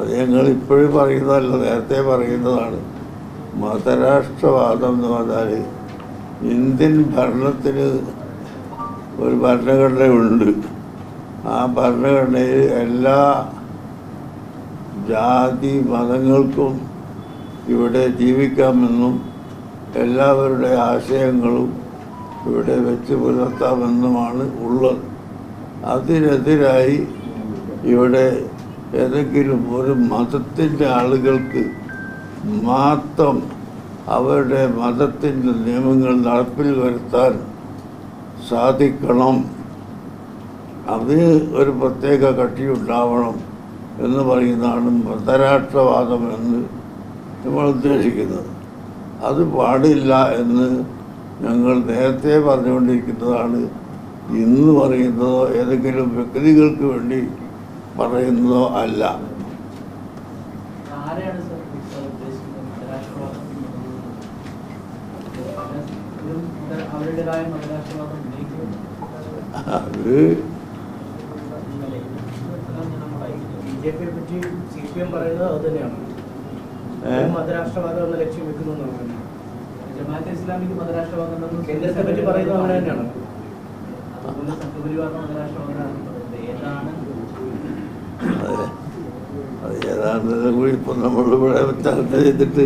അത് ഞങ്ങൾ ഇപ്പോഴും പറയുന്നതല്ല, നേരത്തെ പറയുന്നതാണ്. മതരാഷ്ട്രവാദം എന്ന് പറഞ്ഞാൽ ഇന്ത്യൻ ഭരണത്തിന് ഒരു ഭരണഘടനയുണ്ട്. ആ ഭരണഘടനയിൽ എല്ലാ ജാതി മതങ്ങൾക്കും ഇവിടെ ജീവിക്കാമെന്നും എല്ലാവരുടെ ആശയങ്ങളും ഇവിടെ വെച്ച് പുലർത്താമെന്നുമാണ് ഉള്ളത്. അതിനെതിരായി ഇവിടെ ഏതെങ്കിലും ഒരു മതത്തിൻ്റെ ആളുകൾക്ക് മാത്രം അവരുടെ മതത്തിൻ്റെ നിയമങ്ങൾ നടപ്പിൽ വരുത്താൻ സാധിക്കണം, അതിന് ഒരു പ്രത്യേക കക്ഷിയുണ്ടാവണം എന്ന് പറയുന്നതാണ് മതരാഷ്ട്രവാദം എന്ന് നമ്മൾ ഉദ്ദേശിക്കുന്നത്. അത് പാടില്ല എന്ന് ഞങ്ങൾ നേരത്തെ പറഞ്ഞുകൊണ്ടിരിക്കുന്നതാണ്. ഇന്ന് പറയുന്നതോ ഏതെങ്കിലും വ്യക്തികൾക്ക് വേണ്ടി പറയുന്നതോ അല്ല. അത് മതരാഷ്ട്രവാദം എന്ന ലക്ഷ്യം വെക്കുന്നു. ജമാഅത്തെ ഇസ്ലാമിക്ക് മതരാഷ്ട്രവാദം കേന്ദ്രത്തെ പറ്റി പറയുന്നത് അങ്ങനെ തന്നെയാണ്. അത് ഏതാണ്ട് കൂടി ഇപ്പം നമ്മളിവിടെ ചർച്ച ചെയ്തിട്ട്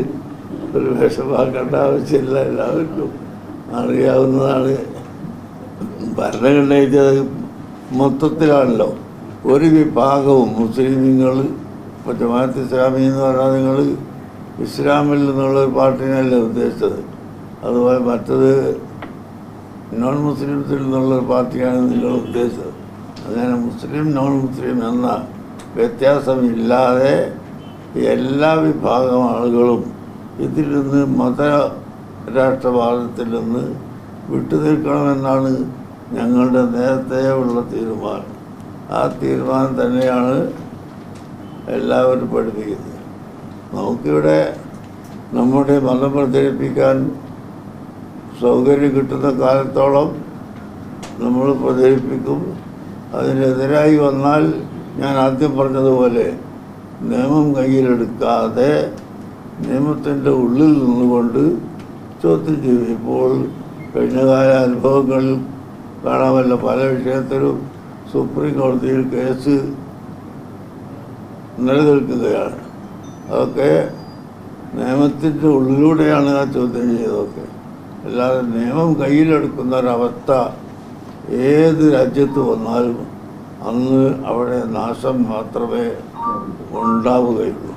ഒരു വിഷമാക്കേണ്ട ആവശ്യമില്ല, എല്ലാവർക്കും അറിയാവുന്നതാണ്. ഭരണഘടനയിൽ മൊത്തത്തിലാണല്ലോ. ഒരു വിഭാഗവും മുസ്ലിങ്ങൾ, ഇപ്പോൾ ജമാഅത്ത് ഇസ്ലാമി എന്ന് പറഞ്ഞാൽ നിങ്ങൾ ഇസ്ലാമിൽ നിന്നുള്ളൊരു പാർട്ടിനല്ല ഉദ്ദേശിച്ചത്, അതുപോലെ മറ്റത് നോൺ മുസ്ലിംസിൽ നിന്നുള്ളൊരു പാർട്ടിയാണ് നിങ്ങൾ ഉദ്ദേശിച്ചത്. അങ്ങനെ മുസ്ലിം നോൺ മുസ്ലിം എന്ന വ്യത്യാസമില്ലാതെ എല്ലാ വിഭാഗം ആളുകളും ഇതിൽ നിന്ന് മതരാഷ്ട്രവാദത്തിൽ നിന്ന് വിട്ടുനിൽക്കണമെന്നാണ് ഞങ്ങളുടെ നേരത്തെ ഉള്ള തീരുമാനം. ആ തീരുമാനം തന്നെയാണ് എല്ലാവരും പഠിപ്പിക്കുന്നത്. നമുക്കിവിടെ നമ്മുടെ മതം പ്രചരിപ്പിക്കാൻ സൗകര്യം കിട്ടുന്ന കാലത്തോളം നമ്മൾ പ്രചരിപ്പിക്കും. അതിനെതിരായി വന്നാൽ ഞാൻ ആദ്യം പറഞ്ഞതുപോലെ നിയമം കയ്യിലെടുക്കാതെ നിയമത്തിൻ്റെ ഉള്ളിൽ നിന്നുകൊണ്ട് ചോദ്യം ചെയ്യും. ഇപ്പോൾ കഴിഞ്ഞകാല അനുഭവങ്ങളിൽ കാണാമല്ലോ, പല വിഷയത്തിലും സുപ്രീം കോടതിയിൽ കേസ് നിലനിൽക്കുകയാണ്. അതൊക്കെ നിയമത്തിൻ്റെ ഉള്ളിലൂടെയാണ് ആ ചോദ്യം ചെയ്തതൊക്കെ. അല്ലാതെ നിയമം കയ്യിലെടുക്കുന്ന ഒരവസ്ഥ ഏത് രാജ്യത്ത് വന്നാലും അന്ന് അവിടെ നാശം മാത്രമേ ഉണ്ടാവുകയുള്ളൂ.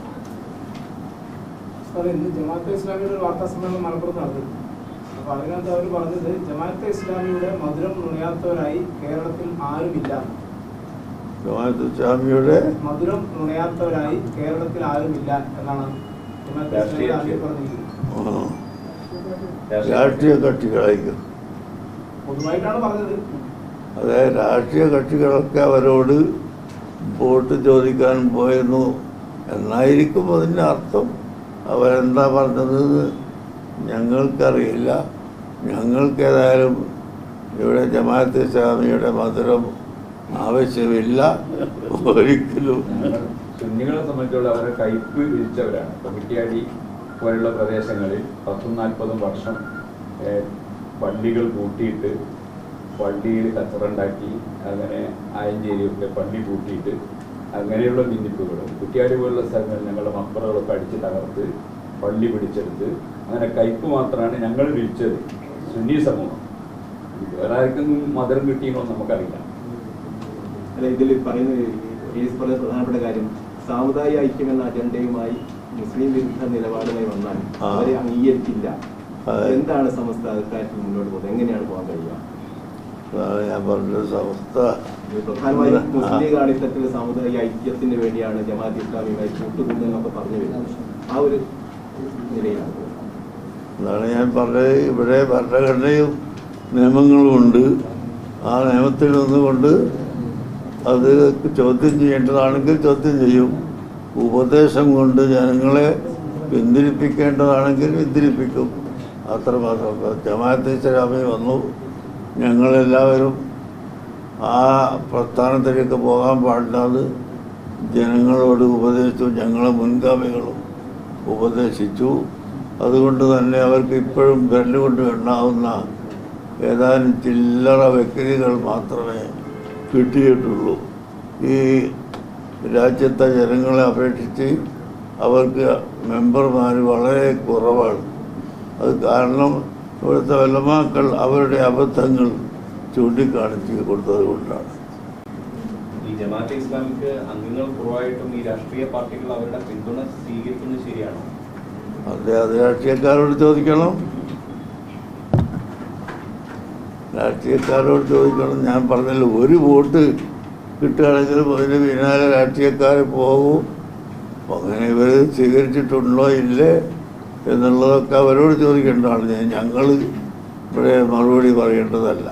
ഇന്ന് ജമാഅത്തെ ഇസ്ലാമിയുടെ ഒരു വാർത്താ സമ്മേളനം മലപ്പുറത്ത് നടത്തി. അപ്പോൾ അതിനകത്ത് അവർ പറഞ്ഞത് ജമാഅത്തെ ഇസ്ലാമിയുടെ മധുരം നുണയാത്തവരായി കേരളത്തിൽ ആരുമില്ല. ജമാഅത്തെ ഇസ്ലാമിയുടെ മധുരം നുണയാത്തവരായി കേരളത്തിൽ ആരുമില്ല എന്നാണ് ജമാഅത്തെ പറഞ്ഞിരിക്കുന്നത്. രാഷ്ട്രീയ കക്ഷികളായിരിക്കും പൊതുവായിട്ടാണ് പറഞ്ഞത്. അതെ, രാഷ്ട്രീയ കക്ഷികളൊക്കെ അവരോട് വോട്ട് ചോദിക്കാൻ പോയിരുന്നു എന്നായിരിക്കും അതിൻ്റെ അർത്ഥം. അവരെന്താ പറഞ്ഞത് ഞങ്ങൾക്കറിയില്ല. ഞങ്ങൾക്കേതായാലും ഇവിടെ ജമാഅത്തെ ഇസ്ലാമിയുടെ മധുരം ആവശ്യമില്ല ഒരിക്കലും. സുന്നികളെ സംബന്ധിച്ചുള്ള അവരെ കയ്പ് വിരിച്ചവരാണ്. കുറ്റിയാടി പോലുള്ള പ്രദേശങ്ങളിൽ 40-40 വർഷം പള്ളികൾ കൂട്ടിയിട്ട് പള്ളിയിൽ കച്ചറുണ്ടാക്കി, അങ്ങനെ ആയഞ്ചേരിയൊക്കെ പള്ളി കൂട്ടിയിട്ട് അങ്ങനെയുള്ള ഭിന്നിപ്പുകളും, കുറ്റിയാടി പോലുള്ള സ്ഥലങ്ങളിൽ ഞങ്ങളുടെ മക്കളകളൊക്കെ അടിച്ച് തകർത്ത് പള്ളി പിടിച്ചെടുത്ത് അങ്ങനെ കയ്പ് മാത്രമാണ് ഞങ്ങൾ വിരിച്ചത് സുന്നി സമൂഹം. വേറെ ആർക്കും മധുരം കിട്ടിയെന്നോ നമുക്കറിയില്ല. അല്ല, ഇതിൽ പറയുന്ന പ്രധാനപ്പെട്ട കാര്യം സാമുദായിക ഐക്യം എന്ന അജണ്ടയുമായി മുസ്ലിം വിരുദ്ധ നിലപാടുമായി വന്നാൽ അവരെ അംഗീകരിക്കില്ല. എന്താണ് സമസ്ത അക്കാര്യത്തിൽ മുന്നോട്ട് പോകുന്നത്? എങ്ങനെയാണ് പോകാൻ കഴിയുക? ഞാൻ പറഞ്ഞ സമസ്ത പ്രധാനമായും മുസ്ലിം ലീഗ് അടിത്തട്ടിൽ സാമുദായിക ഐക്യത്തിന് വേണ്ടിയാണ് ജമാഅത്ത് ഇസ്ലാമിയുമായി കൂട്ടുകൂടുന്നതെന്നൊക്കെ പറഞ്ഞു വരുന്നത്. ആ ഒരു നിലയിലാണ് എന്നാണ് ഞാൻ പറഞ്ഞത്. ഇവിടെ ഭരണഘടനയും നിയമങ്ങളും ഉണ്ട്. ആ നിയമത്തിൽ നിന്നുകൊണ്ട് അത് ചോദ്യം ചെയ്യേണ്ടതാണെങ്കിൽ ചോദ്യം ചെയ്യും. ഉപദേശം കൊണ്ട് ജനങ്ങളെ പിന്തിരിപ്പിക്കേണ്ടതാണെങ്കിൽ പിന്തിരിപ്പിക്കും. അത്രമാത്രം. ജമാഅത്തെ ഇസ്ലാമി വന്നു, ഞങ്ങളെല്ലാവരും ആ പ്രസ്ഥാനത്തിലേക്ക് പോകാൻ പാടില്ലാതെ ജനങ്ങളോട് ഉപദേശിച്ചു, ഞങ്ങളെ മുൻഗാമികളും ഉപദേശിച്ചു. അതുകൊണ്ട് തന്നെ അവർക്ക് ഇപ്പോഴും വിരലുകൊണ്ട് എണ്ണാവുന്ന ഏതാനും ചില്ലറ വ്യക്തികൾ മാത്രമേ കിട്ടിയിട്ടുള്ളൂ. ഈ രാജ്യത്തെ ജനങ്ങളെ അപേക്ഷിച്ച് അവർക്ക് മെമ്പർമാർ വളരെ കുറവാണ്. അത് കാരണം ഇവിടുത്തെ വല്ലമാക്കൾ അവരുടെ അബദ്ധങ്ങൾ ചൂണ്ടിക്കാണിച്ച് കൊടുത്തത് കൊണ്ടാണ്. ഈ ജമാഅത്തെ ഇസ്ലാമിക്ക് അംഗങ്ങൾ കുറവായിട്ടും ഈ രാഷ്ട്രീയ പാർട്ടികൾ അവരുടെ പിന്തുണ സ്വീകരിക്കുന്നത് ശരിയാണോ? അത് രാഷ്ട്രീയക്കാരോട് ചോദിക്കണം, രാഷ്ട്രീയക്കാരോട് ചോദിക്കണം. ഞാൻ പറഞ്ഞല്ലോ, ഒരു വോട്ട് കിട്ടുകയാണെങ്കിലും അതിന് പിന്നാലെ രാഷ്ട്രീയക്കാർ പോകും. അങ്ങനെ ഇവർ സ്വീകരിച്ചിട്ടുണ്ടോ ഇല്ലേ എന്നുള്ളതൊക്കെ അവരോട് ചോദിക്കേണ്ടതാണ്. ഞങ്ങൾ ഇവിടെ മറുപടി പറയേണ്ടതല്ല.